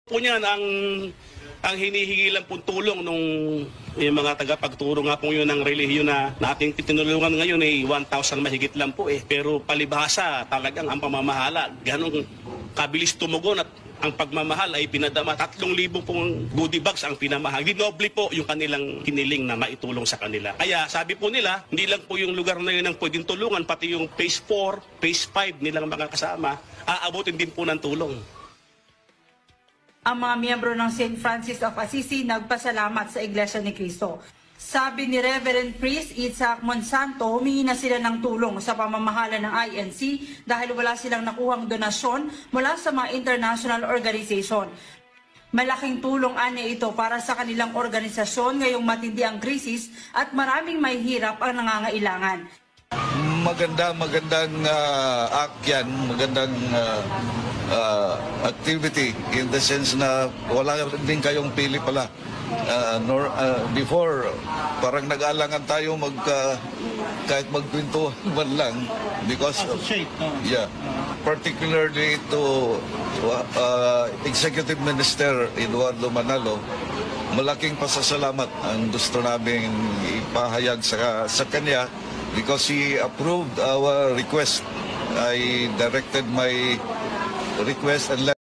Po niyan ang hinihingi lang po tulong nung yung mga tagapagturo nga po yun ng relihiyon na nating tinulungan ngayon ay 1,000 mahigit lang po eh. Pero palibhasa talagang ang pamamahala, ganong kabilis tumugon at ang pagmamahal ay pinadama. 3,000 pong goodie bags ang pinamahal. Dinoble po yung kanilang hiniling na maitulong sa kanila. Kaya sabi po nila, hindi lang po yung lugar na yun ang pwedeng tulungan, pati yung phase 4, phase 5 nilang mga kasama, aabutin din po ng tulong. Ang mga miyembro ng St. Francis of Assisi nagpasalamat sa Iglesia ni Cristo. Sabi ni Reverend Priest Isaac Monsanto, humingi na sila ng tulong sa pamamahala ng INC dahil wala silang nakuhang donasyon mula sa mga international organization. Malaking tulong anya ito para sa kanilang organisasyon ngayong matindi ang krisis at maraming may hirap ang nangangailangan. Magandang act yan, magandang activity in the sense na wala din kayong pili pala. Before, parang nag-aalangan tayo kahit magpintuan man lang because particularly to Executive Minister Eduardo Manalo, malaking pasasalamat ang gusto namin ipahayag sa kanya because he approved our request. I directed my request and